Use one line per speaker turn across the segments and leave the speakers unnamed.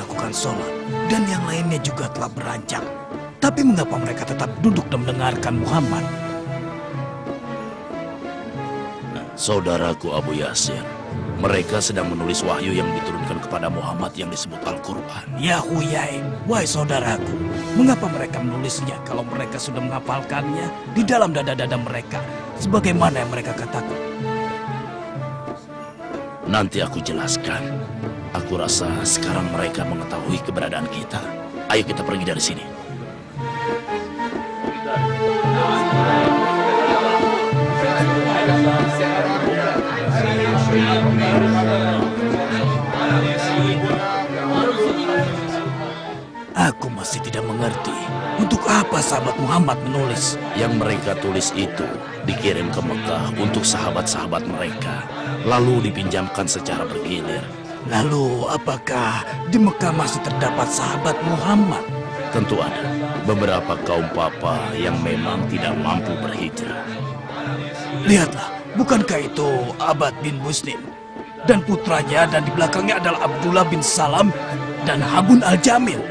melakukan sholat, dan yang lainnya juga telah beranjak. Tapi mengapa mereka tetap duduk dan mendengarkan Muhammad?
Saudaraku Abu Yasir, mereka sedang menulis wahyu yang diturunkan kepada Muhammad yang disebut Al-Quran.
Ya Huyai, wahai saudaraku, mengapa mereka menulisnya kalau mereka sudah menghafalkannya di dalam dada-dada mereka, sebagaimana yang mereka katakan?
Nanti aku jelaskan. Aku rasa sekarang mereka mengetahui keberadaan kita. Ayo kita pergi dari sini.
Aku masih tidak mengerti untuk apa sahabat Muhammad menulis.
Yang mereka tulis itu dikirim ke Mekah untuk sahabat-sahabat mereka, lalu dipinjamkan secara bergilir.
Lalu apakah di Mekah masih terdapat sahabat Muhammad?
Tentu ada beberapa kaum papa yang memang tidak mampu berhijrah.
Lihatlah, bukankah itu Abad bin Muslim dan putranya, dan di belakangnya adalah Abdullah bin Salam dan Habun al-Jamil.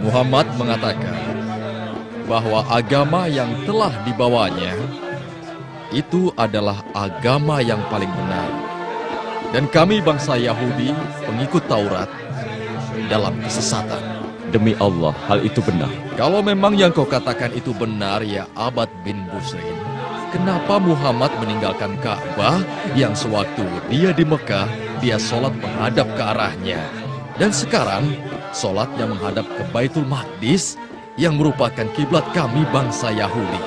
Muhammad mengatakan bahwa agama yang telah dibawanya itu adalah agama yang paling benar. Dan kami bangsa Yahudi, pengikut Taurat, dalam kesesatan.
Demi Allah, hal itu benar.
Kalau memang yang kau katakan itu benar, ya Abad bin Busrin, kenapa Muhammad meninggalkan Ka'bah yang sewaktu dia di Mekah, dia sholat menghadap ke arahnya. Dan sekarang, sholatnya menghadap ke Baitul Maqdis yang merupakan kiblat kami bangsa Yahudi.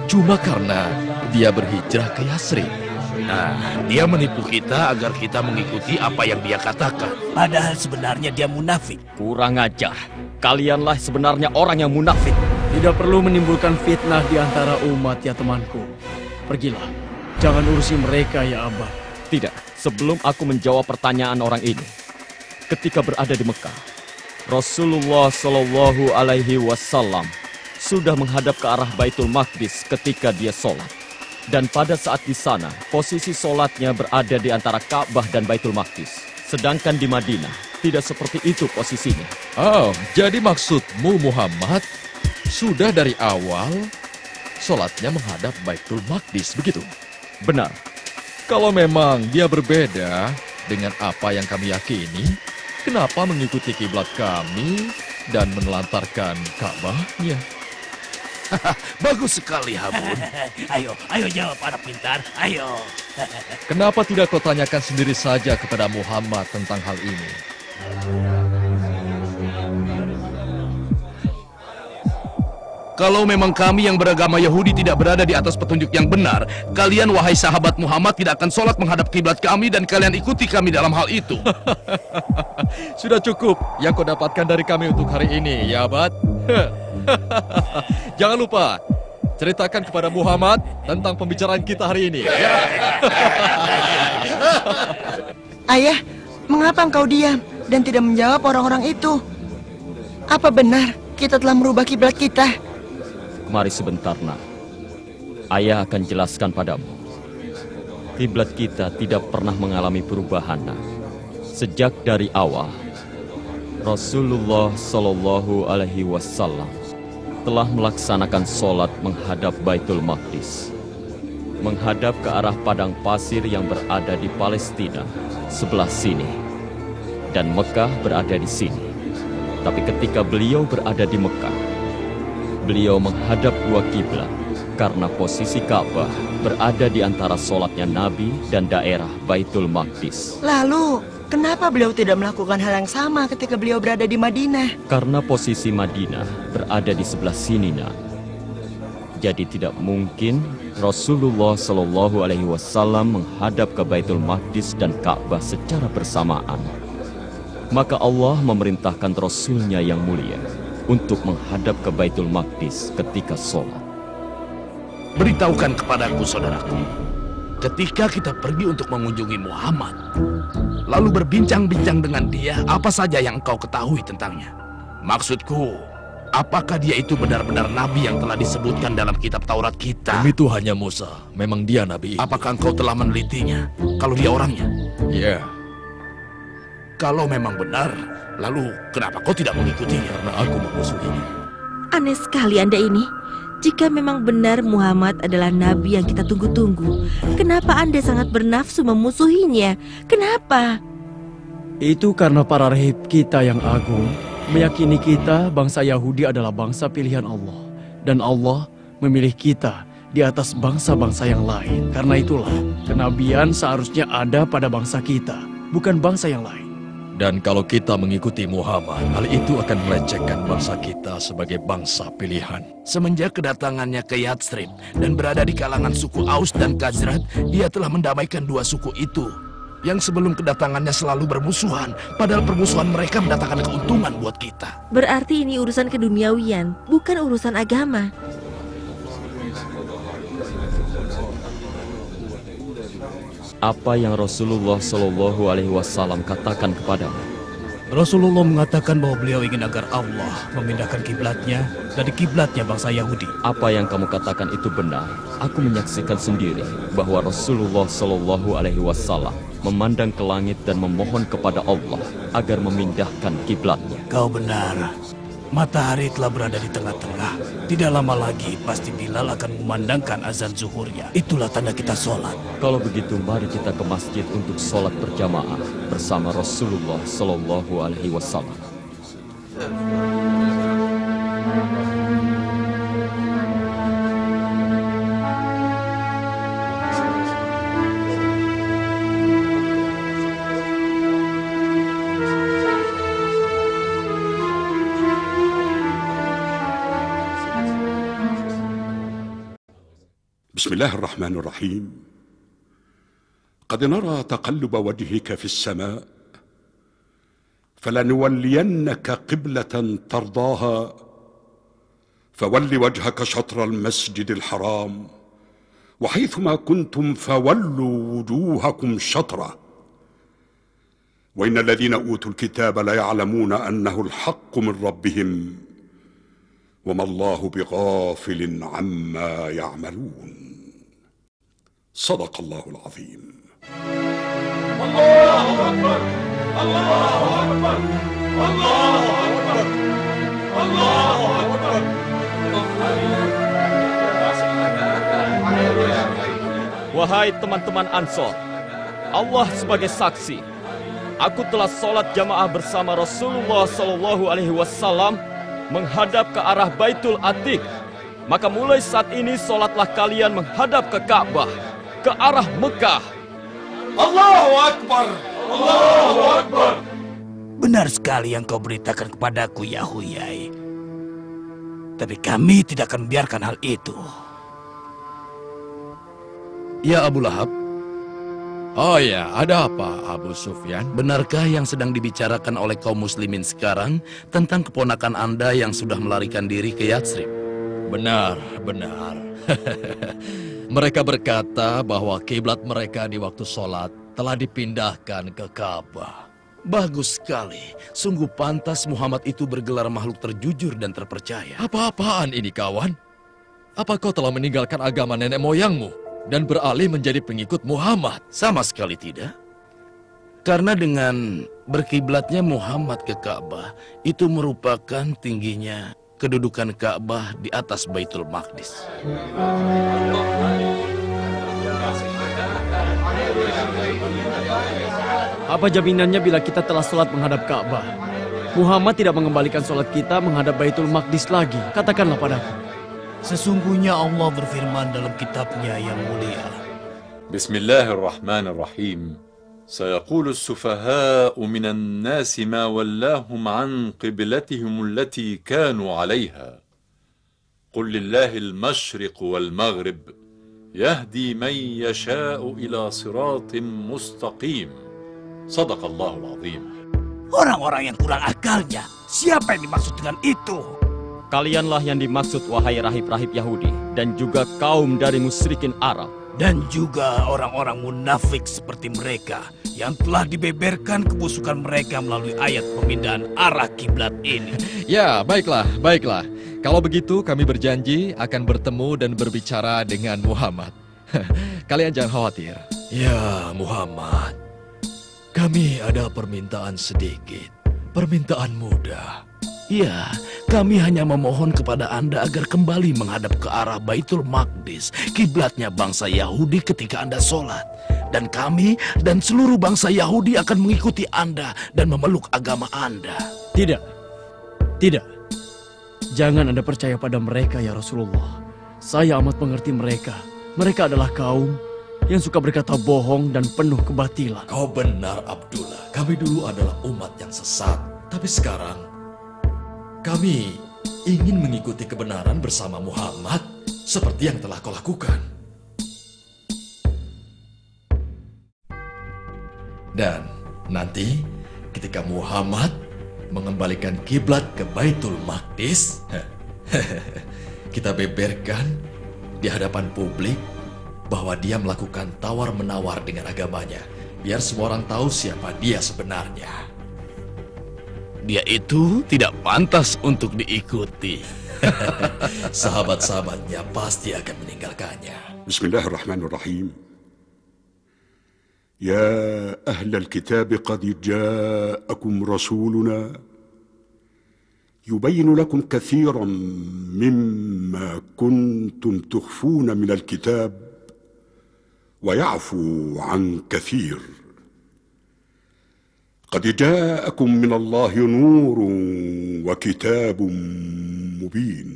Cuma karena dia berhijrah ke Yasrib.
Nah, dia menipu kita agar kita mengikuti apa yang dia katakan.
Padahal sebenarnya dia munafik.
Kurang ajar. Kalianlah sebenarnya orang yang munafik.
Tidak perlu menimbulkan fitnah di antara umat, ya temanku. Pergilah. Jangan urusi mereka, ya Abah.
Tidak, sebelum aku menjawab pertanyaan orang ini. Ketika berada di Mekah, Rasulullah Shallallahu Alaihi Wasallam sudah menghadap ke arah Baitul Maqdis ketika dia sholat. Dan pada saat di sana, posisi sholatnya berada di antara Ka'bah dan Baitul Maqdis. Sedangkan di Madinah, tidak seperti itu posisinya.
Oh, jadi maksudmu Muhammad sudah dari awal sholatnya menghadap Baitul Maqdis, begitu?
Benar.
Kalau memang dia berbeda dengan apa yang kami yakini, kenapa mengikuti kiblat kami dan menelantarkan Ka'bahnya?
Bagus sekali, Habun.
Ayo jawab anak pintar, ayo.
Kenapa tidak kau tanyakan sendiri saja kepada Muhammad tentang hal ini?
Kalau memang kami yang beragama Yahudi tidak berada di atas petunjuk yang benar, kalian wahai sahabat Muhammad tidak akan sholat menghadap kiblat kami dan kalian ikuti kami dalam hal itu.
Sudah cukup yang kau dapatkan dari kami untuk hari ini, ya Abad. Jangan lupa, ceritakan kepada Muhammad tentang pembicaraan kita hari ini.
Ayah, mengapa engkau diam dan tidak menjawab orang-orang itu? Apa benar kita telah merubah kiblat kita?
Mari sebentar, nak. Ayah akan jelaskan padamu. Kiblat kita tidak pernah mengalami perubahan, nak. Sejak dari awal, Rasulullah Shallallahu Alaihi Wasallam telah melaksanakan sholat menghadap Baitul Maqdis, menghadap ke arah padang pasir yang berada di Palestina sebelah sini, dan Mekah berada di sini. Tapi ketika beliau berada di Mekah, beliau menghadap dua kiblat karena posisi Ka'bah berada di antara sholatnya Nabi dan daerah Baitul Maqdis.
Lalu, kenapa beliau tidak melakukan hal yang sama ketika beliau berada di Madinah?
Karena posisi Madinah berada di sebelah sini, nak. Jadi tidak mungkin Rasulullah Shallallahu Alaihi Wasallam menghadap ke Baitul Maqdis dan Ka'bah secara bersamaan. Maka Allah memerintahkan Rasulnya yang mulia untuk menghadap ke Baitul Maqdis ketika sholat.
Beritahukan kepadaku, saudaraku, ketika kita pergi untuk mengunjungi Muhammad, lalu berbincang-bincang dengan dia, apa saja yang engkau ketahui tentangnya? Maksudku, apakah dia itu benar-benar nabi yang telah disebutkan dalam kitab Taurat kita?
Demi Tuhannya Musa, memang dia nabi.
Apakah engkau telah menelitinya, kalau dia orangnya?
Ya.
Kalau memang benar, lalu kenapa kau tidak mengikutinya?
Karena aku memusuhinya.
Aneh sekali Anda ini. Jika memang benar Muhammad adalah nabi yang kita tunggu-tunggu, kenapa Anda sangat bernafsu memusuhinya? Kenapa?
Itu karena para rahib kita yang agung meyakini kita bangsa Yahudi adalah bangsa pilihan Allah. Dan Allah memilih kita di atas bangsa-bangsa yang lain. Karena itulah kenabian seharusnya ada pada bangsa kita, bukan bangsa yang lain.
Dan kalau kita mengikuti Muhammad, hal itu akan melecehkan bangsa kita sebagai bangsa pilihan.
Semenjak kedatangannya ke Yathrib dan berada di kalangan suku Aus dan Khazraj, ia telah mendamaikan dua suku itu. Yang sebelum kedatangannya selalu bermusuhan, padahal permusuhan mereka mendatangkan keuntungan buat kita.
Berarti ini urusan keduniawian, bukan urusan agama.
Apa yang Rasulullah Shallallahu Alaihi Wasallam katakan kepadamu?
Rasulullah mengatakan bahwa beliau ingin agar Allah memindahkan kiblatnya dari kiblatnya bangsa Yahudi.
Apa yang kamu katakan itu benar. Aku menyaksikan sendiri bahwa Rasulullah Shallallahu Alaihi Wasallam memandang ke langit dan memohon kepada Allah agar memindahkan kiblatnya.
Kau benar. Matahari telah berada di tengah-tengah. Tidak lama lagi pasti Bilal akan memandangkan azan zuhurnya. Itulah tanda kita sholat.
Kalau begitu mari kita ke masjid untuk sholat berjamaah bersama Rasulullah Shallallahu Alaihi Wasallam.
بسم الله الرحمن الرحيم. قد نرى تقلب وجهك في السماء فلنولينك قبلة ترضاها فول وجهك شطر المسجد الحرام وحيثما كنتم فولوا وجوهكم شطره وإن الذين أوتوا الكتاب ليعلمون أنه الحق من ربهم وما الله بغافل عما يعملون. صدق الله العظيم. الله أكبر الله أكبر الله أكبر الله أكبر.
Wahai teman-teman Ansor, Allah sebagai saksi, aku telah sholat jamaah bersama Rasulullah Shallallahu Alaihi Wasallam menghadap ke arah Baitul Atiq. Maka mulai saat ini sholatlah kalian menghadap ke Ka'bah, ke arah Mekah.
Allahu Akbar Allahu Akbar.
Benar sekali yang kau beritakan kepadaku, ya Huyai. Tapi kami tidak akan membiarkan hal itu.
Ya Abu Lahab,
Oh ya, ada apa Abu Sufyan?
benarkah yang sedang dibicarakan oleh kaum muslimin sekarang tentang keponakan Anda yang sudah melarikan diri ke Yathrib?
Benar, benar. Mereka berkata bahwa kiblat mereka di waktu sholat telah dipindahkan ke Ka'bah.
Bagus sekali. Sungguh pantas Muhammad itu bergelar makhluk terjujur dan terpercaya.
Apa-apaan ini kawan? Apa kau telah meninggalkan agama nenek moyangmu dan beralih menjadi pengikut Muhammad?
Sama sekali tidak. Karena dengan berkiblatnya Muhammad ke Ka'bah, itu merupakan tingginya kedudukan Ka'bah di atas Baitul Maqdis.
Apa jaminannya bila kita telah sholat menghadap Ka'bah? Muhammad tidak mengembalikan sholat kita menghadap Baitul Maqdis lagi. Katakanlah padaku.
Sesungguhnya Allah berfirman dalam kitabnya yang mulia.
بسم الله الرحمن الرحيم سيقول السفهاء من الناس ما ولاهم عن قبلتهم التي كانوا عليها قل لله المشرق والمغرب يهدي من يشاء إلى صراط مستقيم صدق الله العظيم.
Orang-orang yang kurang akalnya, siapa yang dimaksud dengan itu?
Kalianlah yang dimaksud, wahai rahib-rahib Yahudi, dan juga kaum dari musyrikin Arab.
Dan juga orang-orang munafik seperti mereka yang telah dibeberkan kebusukan mereka melalui ayat pemindahan arah kiblat ini.
Ya, baiklah, baiklah. Kalau begitu kami berjanji akan bertemu dan berbicara dengan Muhammad. Kalian jangan khawatir.
Ya Muhammad,
Kami ada permintaan sedikit. Permintaan mudah.
Ya, kami hanya memohon kepada Anda agar kembali menghadap ke arah Baitul Maqdis, kiblatnya bangsa Yahudi ketika Anda sholat. Dan kami dan seluruh bangsa Yahudi akan mengikuti Anda dan memeluk agama Anda.
Tidak. Tidak. Jangan Anda percaya pada mereka ya Rasulullah. Saya amat mengerti mereka. Mereka adalah kaum yang suka berkata bohong dan penuh kebatilan.
Kau benar, Abdullah. Kami dulu adalah umat yang sesat. Tapi sekarang, kami ingin mengikuti kebenaran bersama Muhammad seperti yang telah kau lakukan. Dan nanti ketika Muhammad mengembalikan kiblat ke Baitul Maqdis, kita beberkan di hadapan publik bahwa dia melakukan tawar-menawar dengan agamanya, biar semua orang tahu siapa dia sebenarnya.
Dia itu tidak pantas untuk diikuti.
Sahabat-sahabatnya pasti akan meninggalkannya.
Bismillahirrahmanirrahim. يا أهل الكتاب قد جاءكم رسولنا يبين لكم كثيرا مما كنتم تخفون من الكتاب ويعفو عن كثير قد جاءكم من الله نور وكتاب مبين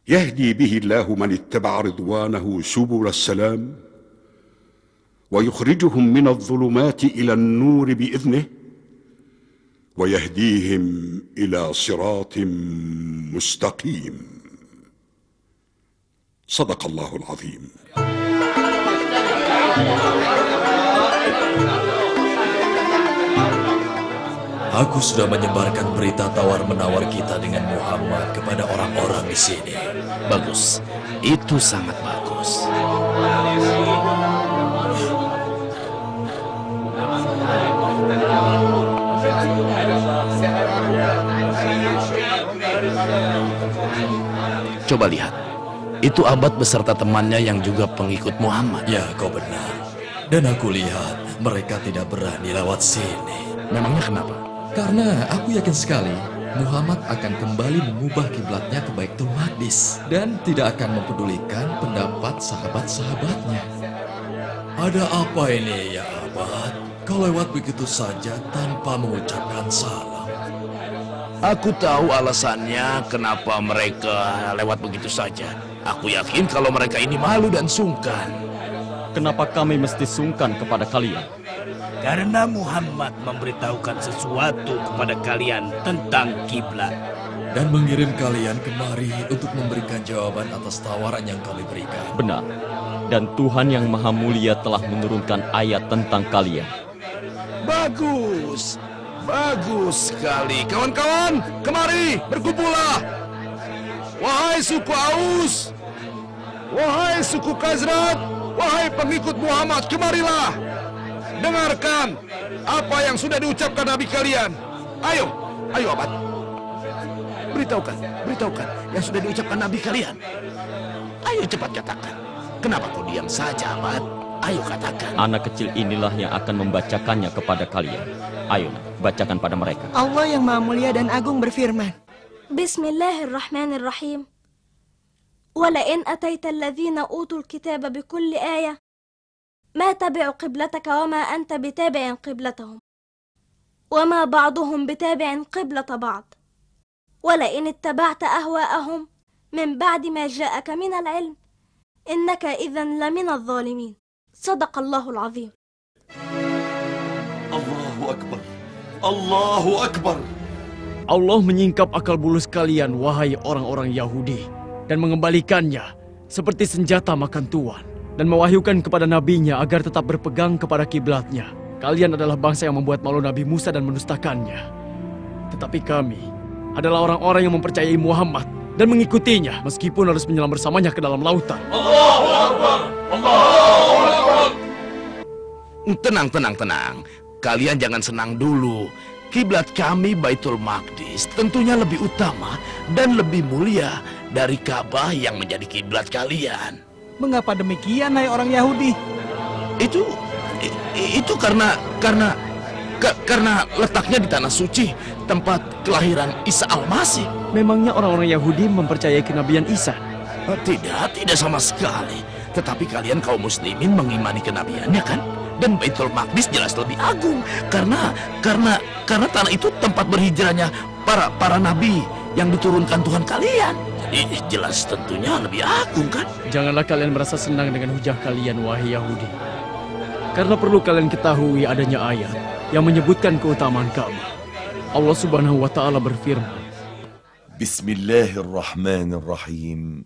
يهدي به الله من اتبع رضوانه سبل السلام ويخرجهم من الظلمات إلى النور بإذنه ويهديهم إلى صراط مستقيم صدق الله العظيم.
Aku sudah menyebarkan berita tawar-menawar kita dengan Muhammad kepada orang-orang di sini.
Bagus, itu sangat bagus. Coba lihat, itu Abad beserta temannya yang juga pengikut Muhammad.
Ya, kau benar. Dan aku lihat mereka tidak berani lewat sini.
Memangnya kenapa?
Karena aku yakin sekali Muhammad akan kembali mengubah kiblatnya ke Baitul Maqdis dan tidak akan mempedulikan pendapat sahabat-sahabatnya. Ada apa ini ya Abad? Kau lewat begitu saja tanpa mengucapkan salam.
Aku tahu alasannya kenapa mereka lewat begitu saja. Aku yakin kalau mereka ini malu dan sungkan.
Kenapa kami mesti sungkan kepada kalian?
Karena Muhammad memberitahukan sesuatu kepada kalian tentang kiblat
dan mengirim kalian kemari untuk memberikan jawaban atas tawaran yang kami berikan.
Benar. Dan Tuhan yang Maha Mulia telah menurunkan ayat tentang kalian.
Bagus. Bagus sekali. Kawan-kawan, kemari, berkumpullah. Wahai suku Aus, wahai suku Khazraj, wahai pengikut Muhammad, kemarilah. Dengarkan apa yang sudah diucapkan Nabi kalian. Ayo, ayo Abad. Beritahukan yang sudah diucapkan Nabi kalian. Ayo cepat katakan. Kenapa kau diam saja, Abad? Ayo katakan.
Anak kecil inilah yang akan membacakannya kepada kalian. Ayo, bacakan pada mereka.
Allah yang Maha Mulia dan Agung berfirman.
Bismillahirrahmanirrahim. ولئن أتيت الذين أوتوا الكتاب بكل آية ما تبعوا قبلتك وما أنت بتابع قبلتهم وما بعضهم بتابع قبلة بعض ولئن اتبعت أهواءهم من بعد ما جاءك من العلم إنك إذن لمن الظالمين صدق الله العظيم.
Allahu Akbar. Allahu Akbar.
Allah menyingkap akal bulus kalian, wahai orang-orang Yahudi, dan mengembalikannya seperti senjata makan tuan, dan mewahyukan kepada nabinya agar tetap berpegang kepada kiblatnya. Kalian adalah bangsa yang membuat malu Nabi Musa dan mendustakannya. Tetapi kami adalah orang-orang yang mempercayai Muhammad dan mengikutinya, meskipun harus menyelam bersamanya ke dalam lautan.
Allahu Akbar. Allahu Akbar.
Tenang. Kalian jangan senang dulu. Kiblat kami Baitul Maqdis tentunya lebih utama dan lebih mulia dari Ka'bah yang menjadi kiblat kalian.
Mengapa demikian, hai orang Yahudi?
Itu Itu karena letaknya di tanah suci, tempat kelahiran Isa Al-Masih.
Memangnya orang-orang Yahudi mempercayai kenabian Isa?
Tidak sama sekali. Tetapi kalian kaum muslimin mengimani kenabiannya kan? Dan Baitul Maqdis jelas lebih agung karena tanah itu tempat berhijrahnya para nabi yang diturunkan Tuhan kalian. Jadi jelas tentunya lebih agung kan?
Janganlah kalian merasa senang dengan hujah kalian, wahai Yahudi. Karena perlu kalian ketahui adanya ayat yang menyebutkan keutamaan Ka'bah. Allah Subhanahu wa Ta'ala berfirman,
Bismillahirrahmanirrahim.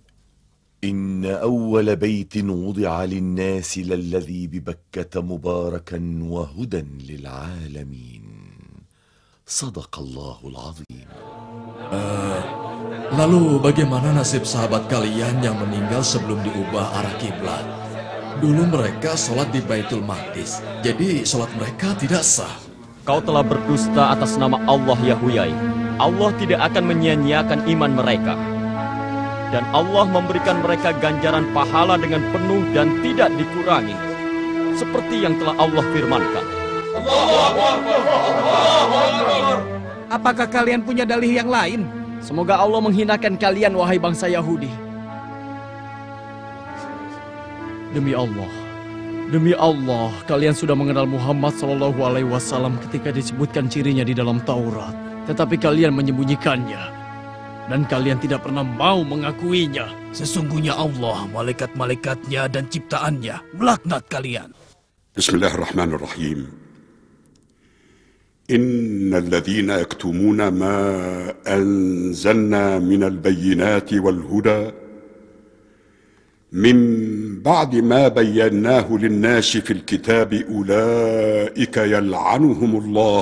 Inna awwala baitin wudi'a lin-nasi lalladhi bibakkata mubarakan wa hudan lil'alamin. Sadaqallahul azim.
Lalu bagaimana nasib sahabat kalian yang meninggal sebelum diubah arah kiblat? Dulu mereka sholat di Baitul Maqdis, jadi sholat mereka tidak sah.
Kau telah berdusta atas nama Allah ya Huyai. Allah tidak akan menyia-nyiakan iman mereka. Dan Allah memberikan mereka ganjaran pahala dengan penuh dan tidak dikurangi. Seperti yang telah Allah firmankan.
Apakah kalian punya dalih yang lain?
semoga Allah menghinakan kalian, wahai bangsa Yahudi. Demi Allah, kalian sudah mengenal Muhammad SAW ketika disebutkan cirinya di dalam Taurat. Tetapi kalian menyembunyikannya. Dan kalian tidak pernah mau mengakuinya.
Sesungguhnya Allah, malaikat-malaikatnya dan ciptaannya melaknat kalian.
Bismillahirrahmanirrahim. Innal ladzina yaktumuna ma anzalna minal bayyinati wal huda min ba'di ma bayyanahu lin-nasi fil kitabi ulaika yal'anuhumullah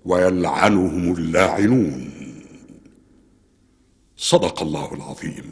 wa yal'anuhumul la'inun. Sadaqallahul azim.